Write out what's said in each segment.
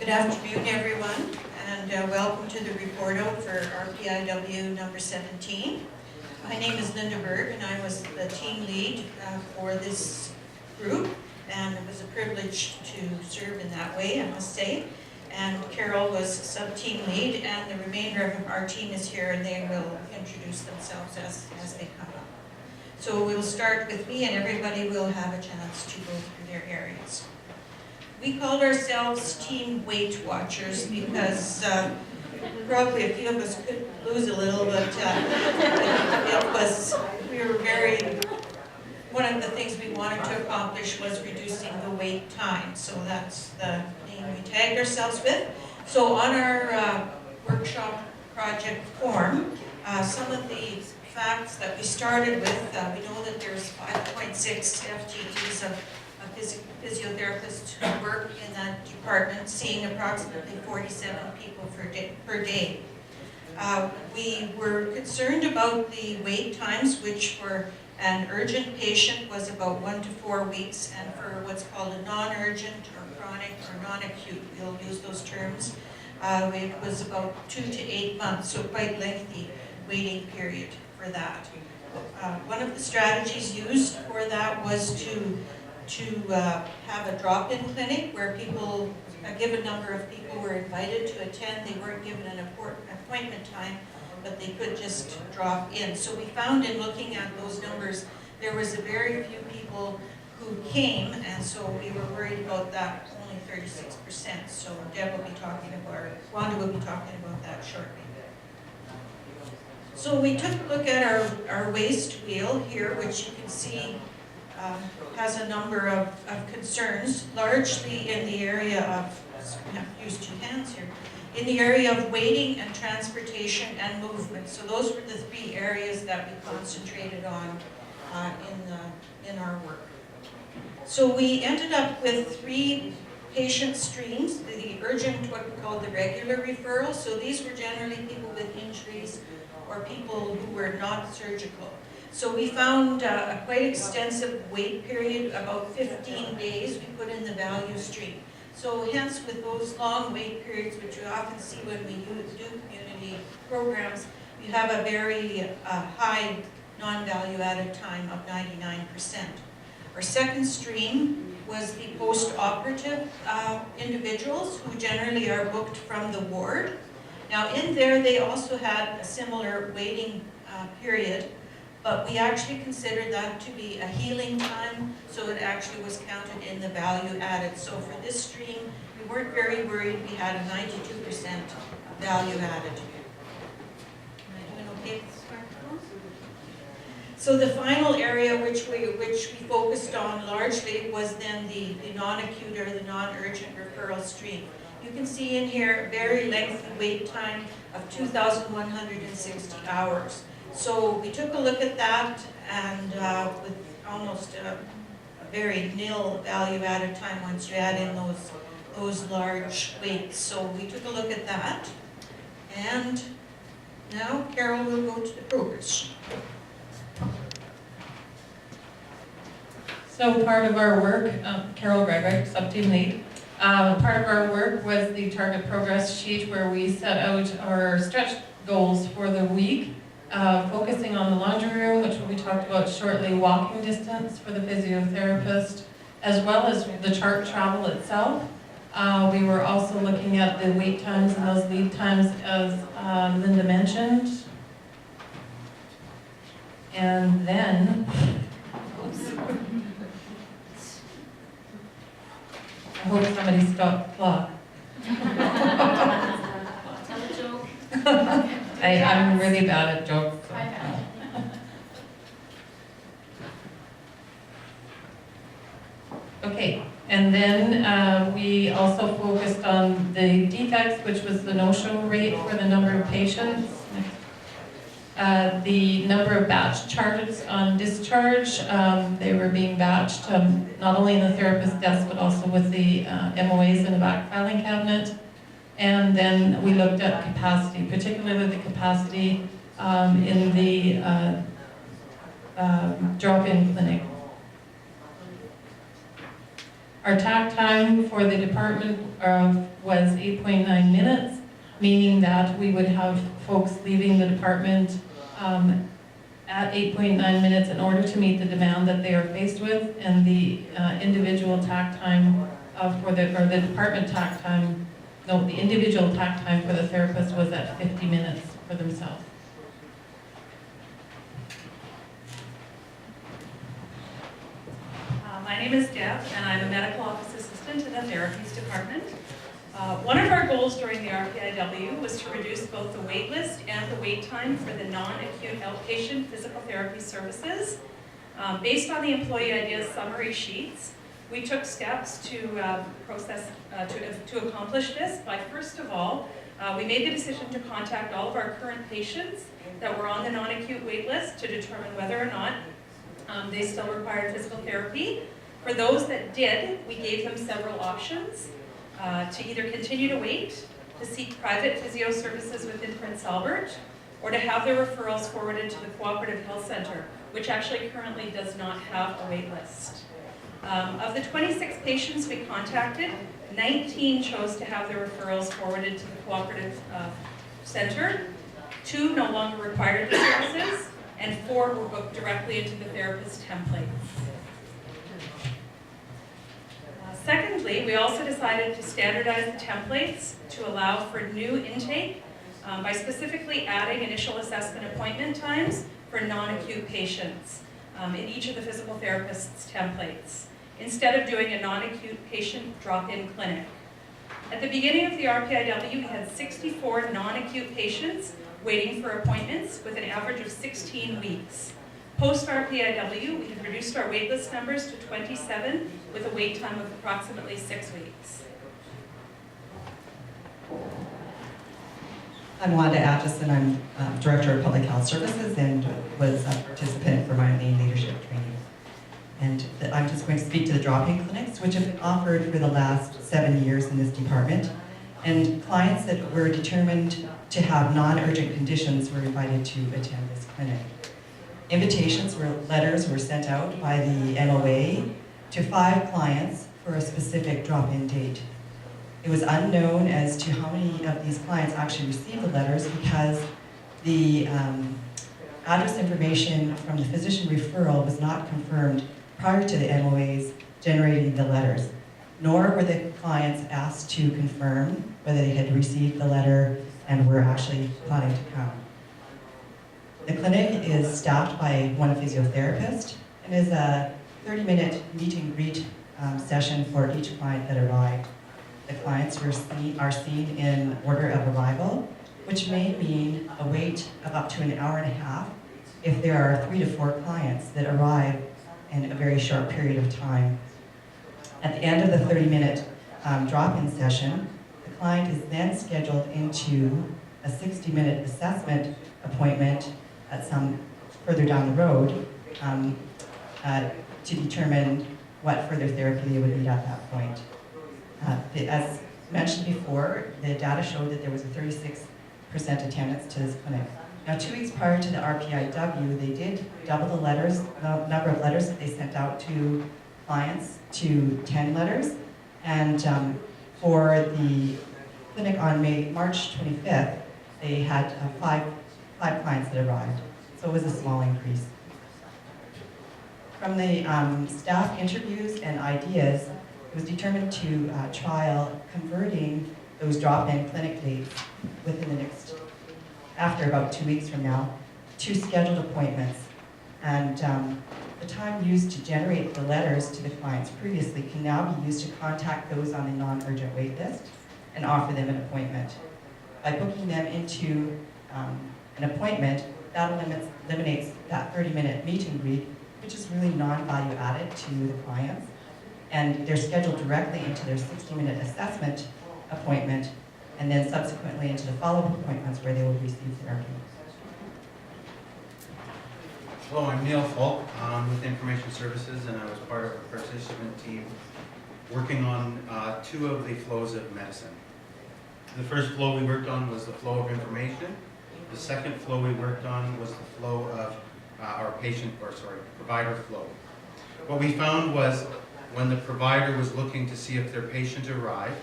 Good afternoon, everyone, and welcome to the report out for RPIW number 17. My name is Linda Berg, and I was the team lead for this group, and it was a privilege to serve in that way, I must say. And Carol was sub-team lead, and the remainder of our team is here, and they will introduce themselves as they come up. So we'll start with me, and everybody will have a chance to go through their areas. We called ourselves Team Weight Watchers because probably a few of us could lose a little, but one of the things we wanted to accomplish was reducing the wait time. So that's the name we tagged ourselves with. So on our workshop project form, some of the facts that we started with, we know that there's 5.6 FTEs of physiotherapists who work in that department, seeing approximately 47 people per day. We were concerned about the wait times, which for an urgent patient was about 1 to 4 weeks, and for what's called a non-urgent or chronic or non-acute, we'll use those terms, it was about 2 to 8 months, so quite lengthy waiting period for that. One of the strategies used for that was to have a drop-in clinic where people, a given number of people were invited to attend. They weren't given an appointment time, but they could just drop in. So we found in looking at those numbers, there was a very few people who came, and so we were worried about that, only 36%. So Deb will be talking about, or Wanda will be talking about that shortly. So we took a look at our waste wheel here, which you can see has a number of concerns, largely in the area of, I have to use two hands here, in the area of waiting and transportation and movement. So those were the three areas that we concentrated on in our work. So we ended up with 3 patient streams, the urgent, what we call the regular referral. So these were generally people with injuries or people who were not surgical. So we found a quite extensive wait period, about 15 days we put in the value stream. So hence with those long wait periods, which we often see when we do community programs, we have a very high non-value added time of 99%. Our second stream was the post-operative individuals who generally are booked from the ward. Now in there they also had a similar waiting period, but we actually considered that to be a healing time, so it actually was counted in the value added. So for this stream, we weren't very worried. We had a 92% value added. Am I doing okay with the smartphone? So the final area which we focused on largely was then the non-acute or the non-urgent referral stream. You can see in here a very lengthy wait time of 2,160 hours. So we took a look at that, and with almost a very nil value added time once you add in those large waits. So we took a look at that, and now Carol will go to the progress. So part of our work, Carol Gregory, sub-team lead, part of our work was the target progress sheet where we set out our stretch goals for the week. Focusing on the laundry room, which will be talked about shortly, walking distance for the physiotherapist, as well as the chart travel itself. We were also looking at the wait times and those lead times, as Linda mentioned. And then, I hope somebody stopped the clock. Tell a joke. I'm really bad at jokes. So. Okay, and then we also focused on the defects, which was the no-show rate for the number of patients. The number of batch charges on discharge, they were being batched not only in the therapist desk but also with the MOAs in the back filing cabinet. And then we looked at capacity, particularly the capacity in the drop-in clinic. Our TAC time for the department was 8.9 minutes, meaning that we would have folks leaving the department at 8.9 minutes in order to meet the demand that they are faced with, and the individual TAC time the department TAC time, no, the individual TAC time for the therapist was at 50 minutes for themselves. My name is Deb, and I'm a medical office assistant in the therapies department. One of our goals during the RPIW was to reduce both the wait list and the wait time for the non-acute outpatient physical therapy services. Based on the employee ideas summary sheets, we took steps to accomplish this by, first of all, we made the decision to contact all of our current patients that were on the non-acute wait list to determine whether or not they still required physical therapy. For those that did, we gave them several options to either continue to wait, to seek private physio services within Prince Albert, or to have their referrals forwarded to the Cooperative Health Center, which actually currently does not have a wait list. Of the 26 patients we contacted, 19 chose to have their referrals forwarded to the Cooperative Center, 2 no longer required the services, and 4 were booked directly into the therapist templates. Secondly, we also decided to standardize the templates to allow for new intake by specifically adding initial assessment appointment times for non-acute patients in each of the physical therapists' templates, instead of doing a non-acute patient drop-in clinic. At the beginning of the RPIW, we had 64 non-acute patients waiting for appointments with an average of 16 weeks. Post-RPIW, we have reduced our waitlist numbers to 27 with a wait time of approximately 6 weeks. I'm Wanda Atchison. I'm Director of Public Health Services and was a participant for my main leadership training. And I'm just going to speak to the drop-in clinics, which have been offered for the last 7 years in this department. And clients that were determined to have non-urgent conditions were invited to attend this clinic. Letters were sent out by the MOA to 5 clients for a specific drop-in date. It was unknown as to how many of these clients actually received the letters because the address information from the physician referral was not confirmed prior to the MOAs generating the letters, nor were the clients asked to confirm whether they had received the letter and were actually planning to come. The clinic is staffed by one physiotherapist and is a 30-minute meet and greet session for each client that arrived. The clients are seen in order of arrival, which may mean a wait of up to an hour and a half if there are 3 to 4 clients that arrive in a very short period of time. At the end of the 30-minute drop-in session, the client is then scheduled into a 60-minute assessment appointment at some further down the road to determine what further therapy they would need at that point. As mentioned before, the data showed that there was a 36% attendance to this clinic. Now, 2 weeks prior to the RPIW, they did double the number of letters that they sent out to clients to 10 letters. And for the clinic on March 25th, they had 5 clients that arrived. So it was a small increase. From the staff interviews and ideas, it was determined to trial converting those drop-in clinic dates after about 2 weeks from now, to scheduled appointments. And the time used to generate the letters to the clients previously can now be used to contact those on the non-urgent wait list and offer them an appointment. By booking them into an appointment, that eliminates that 30-minute meet and greet, which is really non-value added to the clients. And they're scheduled directly into their 60-minute assessment appointment and then subsequently into the follow-up appointments where they will receive therapy. Hello, I'm Neil Falk with Information Services, and I was part of a participant team working on 2 of the flows of medicine. The first flow we worked on was the flow of information. The second flow we worked on was the flow of our provider flow. What we found was when the provider was looking to see if their patient arrived,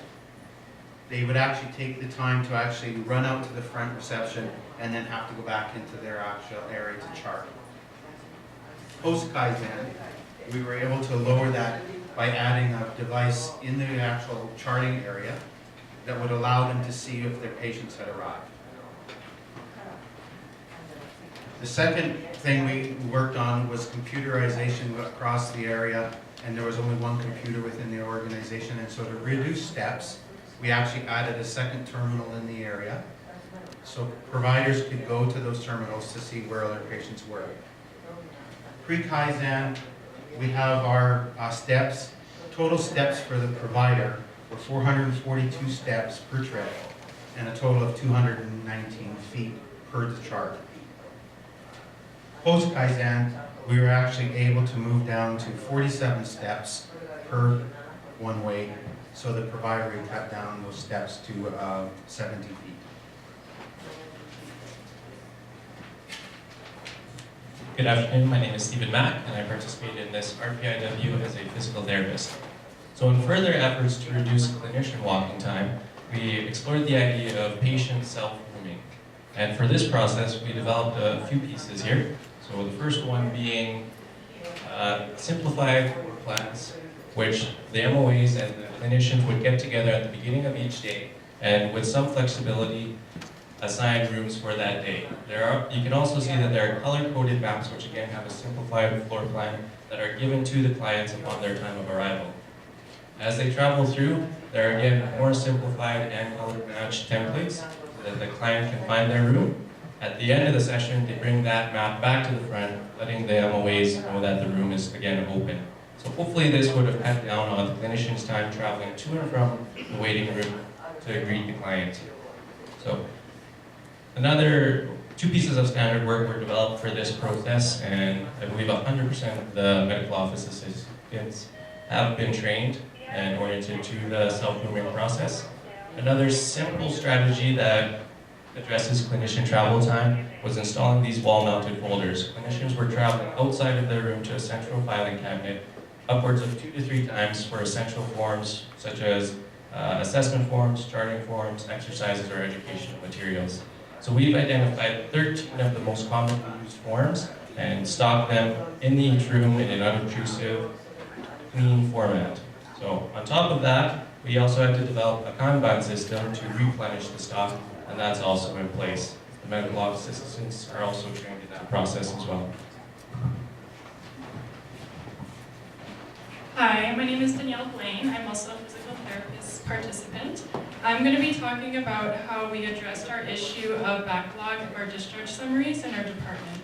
they would actually take the time to actually run out to the front reception and then have to go back into their actual area to chart. Post-Kaizen, we were able to lower that by adding a device in the actual charting area that would allow them to see if their patients had arrived. The second thing we worked on was computerization across the area, and there was only one computer within the organization, and so to reduce steps, we actually added a second terminal in the area, so providers could go to those terminals to see where their patients were. Pre-Kaizen, we have our steps. Total steps for the provider were 442 steps per trip, and a total of 219 feet per the chart. Post-Kaizen, we were actually able to move down to 47 steps per one way, so the provider would cut down those steps to 70 feet. Good afternoon, my name is Stephen Mack, and I participate in this RPIW as a physical therapist. So in further efforts to reduce clinician walking time, we explored the idea of patient self-grooming. And for this process, we developed a few pieces here. So the first one being simplified work plans, which the MOAs and the clinicians would get together at the beginning of each day, and with some flexibility, assign rooms for that day. You can also see that there are color-coded maps, which again have a simplified floor plan that are given to the clients upon their time of arrival. As they travel through, there are again more simplified and color-matched templates so that the client can find their room. At the end of the session, they bring that map back to the front, letting the MOAs know that the room is again open. So hopefully this would have cut down on the clinician's time traveling to and from the waiting room to greet the client. So another two pieces of standard work were developed for this process, and I believe 100% of the medical office assistants have been trained and oriented to the self-grooming process. Another simple strategy that addresses clinician travel time was installing these wall-mounted folders. Clinicians were traveling outside of their room to a central filing cabinet upwards of 2 to 3 times for essential forms such as assessment forms, charting forms, exercises, or educational materials. So we've identified 13 of the most commonly used forms and stocked them in each room in an unobtrusive, clean format. So on top of that, we also had to develop a Kanban system to replenish the stock, and that's also in place. The medical office assistants are also trained in that process as well. Hi, my name is Danielle Blaine. I'm also a physical therapist participant. I'm going to be talking about how we addressed our issue of backlog of our discharge summaries in our department.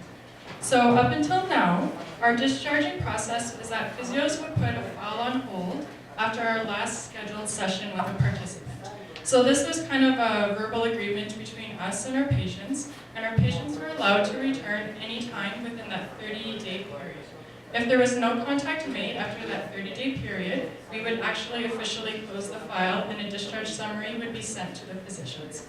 So up until now, our discharging process is that physios would put a file on hold after our last scheduled session with a participant. So this was kind of a verbal agreement between us and our patients were allowed to return any time within that 30-day period. If there was no contact made after that 30-day period, we would actually officially close the file and a discharge summary would be sent to the physicians.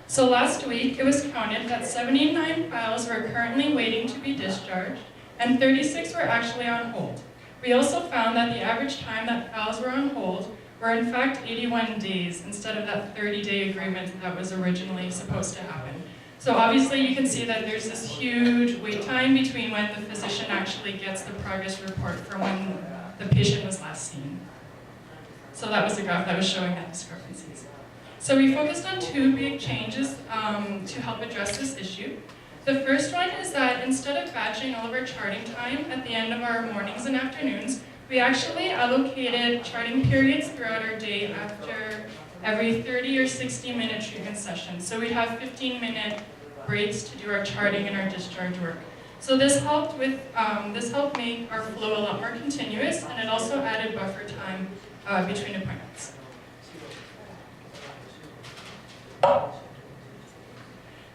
So last week, it was counted that 79 files were currently waiting to be discharged and 36 were actually on hold. We also found that the average time that files were on hold were in fact 81 days instead of that 30-day agreement that was originally supposed to happen. So obviously you can see that there's this huge wait time between when the physician actually gets the progress report for when the patient was last seen. So that was a graph that was showing that discrepancies. So we focused on 2 big changes to help address this issue. The first one is that instead of batching all of our charting time at the end of our mornings and afternoons, we actually allocated charting periods throughout our day after every 30 or 60-minute treatment session. So we'd have 15-minute breaks to do our charting and our discharge work. So this helped make our flow a lot more continuous, and it also added buffer time between appointments.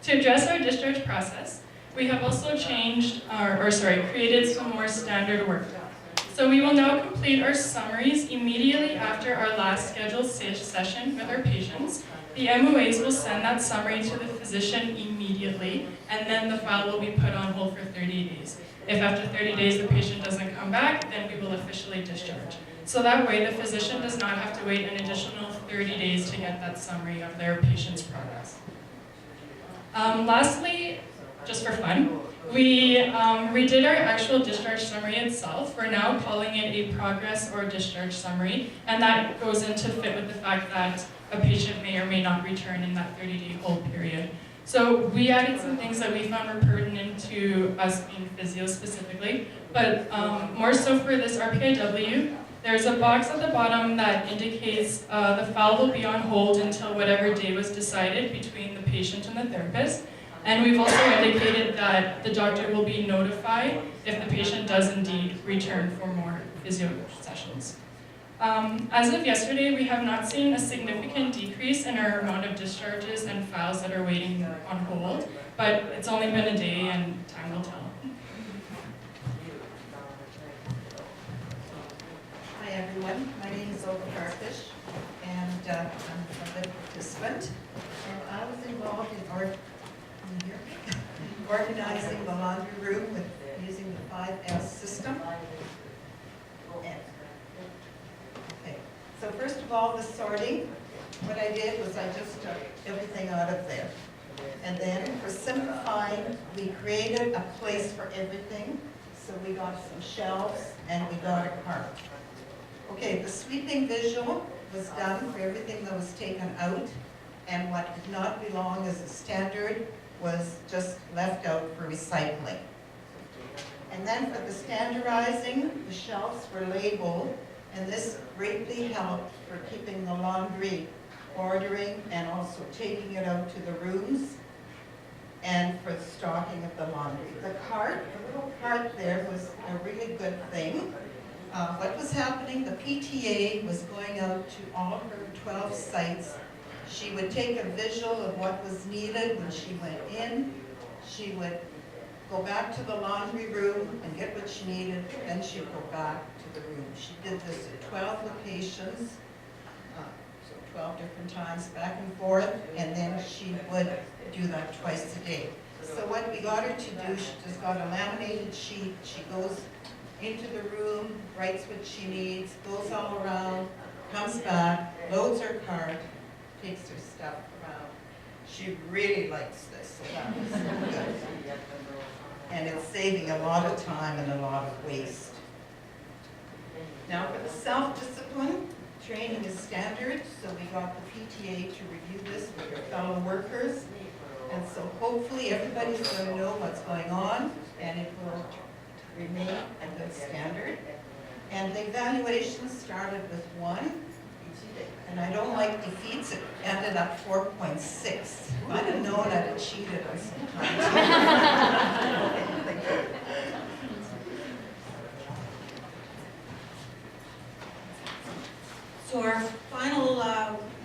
To address our discharge process, we have also created some more standard work. So we will now complete our summaries immediately after our last scheduled session with our patients. The MOAs will send that summary to the physician immediately, and then the file will be put on hold for 30 days. If after 30 days the patient doesn't come back, then we will officially discharge. So that way the physician does not have to wait an additional 30 days to get that summary of their patient's progress. Lastly, just for fun, we redid our actual discharge summary itself. We're now calling it a progress or discharge summary, and that goes into fit with the fact that a patient may or may not return in that 30-day hold period. So we added some things that we found were pertinent to us being physio specifically, but more so for this RPIW, there's a box at the bottom that indicates the file will be on hold until whatever day was decided between the patient and the therapist. And we've also indicated that the doctor will be notified if the patient does indeed return for more physio sessions. As of yesterday, we have not seen a significant decrease in our amount of discharges and files that are waiting on hold, but it's only been a day and time will tell. Hi everyone, my name is Olga Farfish, and I'm a participant. And I was involved in organizing the laundry room with using the 5S system. Okay, so first of all, the sorting. What I did was I just took everything out of there. And then for simplifying, we created a place for everything. So we got some shelves and we got a cart. Okay, the sweeping visual was done for everything that was taken out, and what did not belong as a standard was just left out for recycling. And then for the standardizing, the shelves were labeled, and this greatly helped for keeping the laundry ordering and also taking it out to the rooms and for the stocking of the laundry. The cart, the little cart there was a really good thing. What was happening, the PTA was going out to all of her 12 sites. She would take a visual of what was needed when she went in. She would go back to the laundry room and get what she needed, then she'd go back to the room. She did this at 12 locations, so 12 different times back and forth, and then she would do that twice a day. So what we got her to do, she just got a laminated sheet. She goes into the room, writes what she needs, goes all around, comes back, loads her cart, takes her stuff around. She really likes this, so that was so good. And it's saving a lot of time and a lot of waste. Now for the self-discipline, training is standard, so we got the PTA to review this with their fellow workers. And so hopefully everybody's going to know what's going on, and it will remain a good standard. And the evaluation started with 1, and I don't like defeats, it ended up 4.6. If I'd have known, I'd have cheated on some time. So our final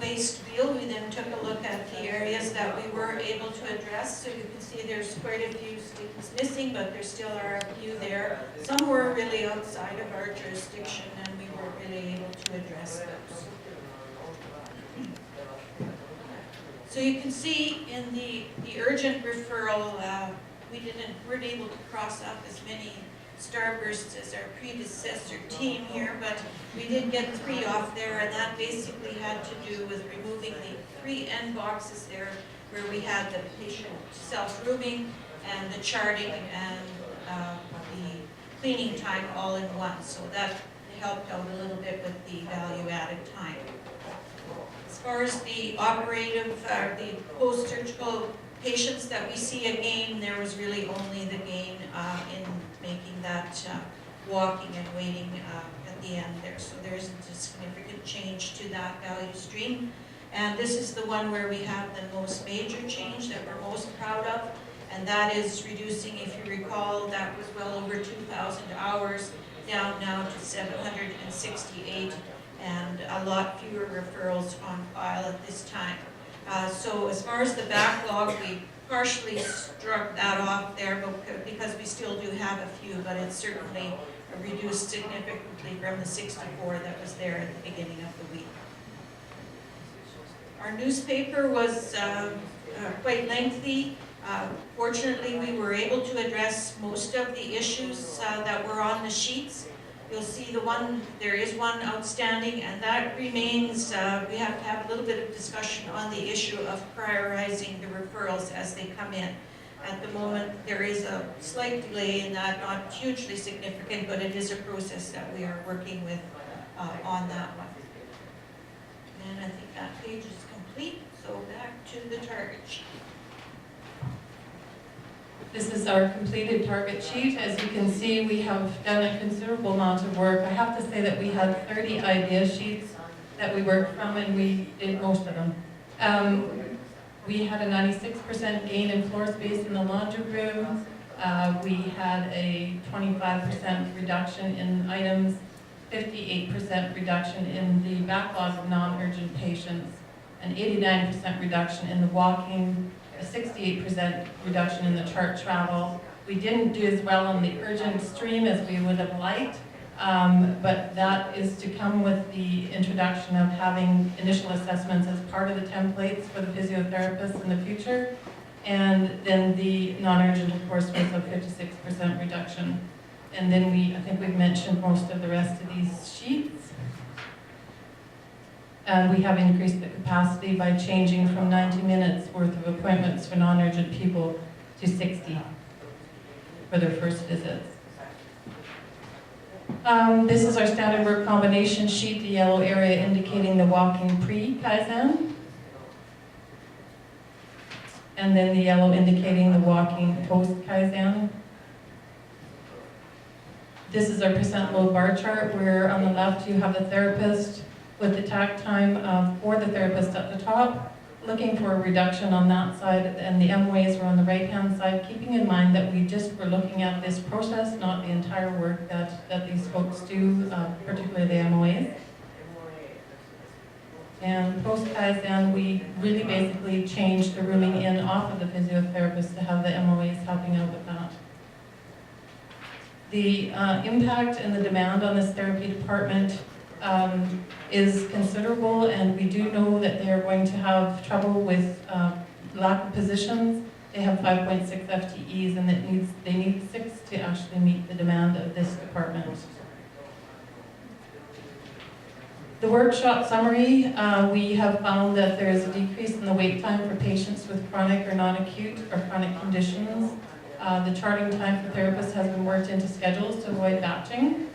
waste wheel, we then took a look at the areas that we were able to address. So you can see there's quite a few students missing, but there still are a few there. Some were really outside of our jurisdiction, and we were really able to address those. So you can see in the urgent referral, we weren't able to cross up as many starbursts as our predecessor team here, but we did get 3 off there, and that basically had to do with removing the 3 end boxes there where we had the patient self-rooming and the charting and the cleaning time all in one. So that helped out a little bit with the value-added time. As far as the operative, the post-surgical patients that we see a gain, there was really only the gain in making that walking and waiting at the end there. So there isn't a significant change to that value stream. And this is the one where we have the most major change that we're most proud of, and that is reducing, if you recall, that was well over 2,000 hours, down now to 768, and a lot fewer referrals on file at this time. So as far as the backlog, we partially struck that off there because we still do have a few, but it's certainly reduced significantly from the 64 that was there at the beginning of the week. Our newspaper was quite lengthy. Fortunately, we were able to address most of the issues that were on the sheets. You'll see there is one outstanding, and that remains, we have to have a little bit of discussion on the issue of prioritizing the referrals as they come in. At the moment, there is a slight delay in that, not hugely significant, but it is a process that we are working with on that one. And I think that page is complete, so back to the target sheet. This is our completed target sheet. As you can see, we have done a considerable amount of work. I have to say that we had 30 idea sheets that we worked from, and we did most of them. We had a 96% gain in floor space in the laundry room. We had a 25% reduction in items, 58% reduction in the backlog of non-urgent patients, an 89% reduction in the walking, a 68% reduction in the chart travel. We didn't do as well on the urgent stream as we would have liked, but that is to come with the introduction of having initial assessments as part of the templates for the physiotherapists in the future. And then the non-urgent, of course, was a 56% reduction. And then I think we've mentioned most of the rest of these sheets. And we have increased the capacity by changing from 90 minutes worth of appointments for non-urgent people to 60 for their first visits. This is our standard work combination sheet, the yellow area indicating the walking pre-Kaizen. And then the yellow indicating the walking post-Kaizen. This is our percent load bar chart, where on the left you have the therapist with the tack time for the therapist at the top, looking for a reduction on that side, and the MOAs were on the right-hand side, keeping in mind that we just were looking at this process, not the entire work that these folks do, particularly the MOAs. And post-Kaizen, we really basically changed the rooming in off of the physiotherapist to have the MOAs helping out with that. The impact and the demand on this therapy department is considerable, and we do know that they are going to have trouble with lack of positions. They have 5.6 FTEs, and they need 6 to actually meet the demand of this department. The workshop summary, we have found that there is a decrease in the wait time for patients with chronic or non-acute or chronic conditions. The charting time for therapists has been worked into schedules to avoid batching.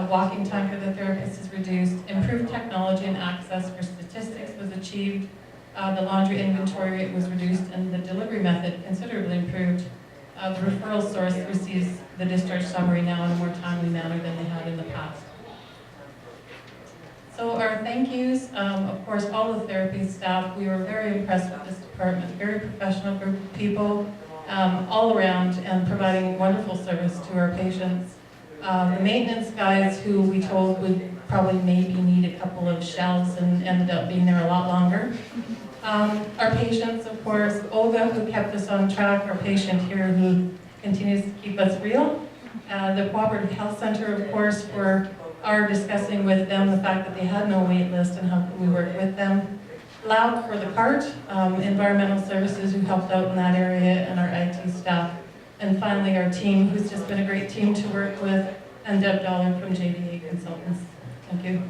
Walking time for the therapist is reduced. Improved technology and access for statistics was achieved. The laundry inventory rate was reduced, and the delivery method considerably improved. The referral source receives the discharge summary now in a more timely manner than they had in the past. So our thank yous, of course, all the therapy staff. We were very impressed with this department, very professional group of people all around, and providing wonderful service to our patients. The maintenance guys, who we told would probably maybe need a couple of shelves, and ended up being there a lot longer. Our patients, of course, Olga, who kept us on track, our patient here who continues to keep us real. The Cooperative Health Center, of course, for our discussing with them the fact that they had no wait list and how could we work with them. Loud for the CART, environmental services who helped out in that area, and our IT staff. And finally, our team, who's just been a great team to work with, and Deb Dollar from JDA Consultants. Thank you.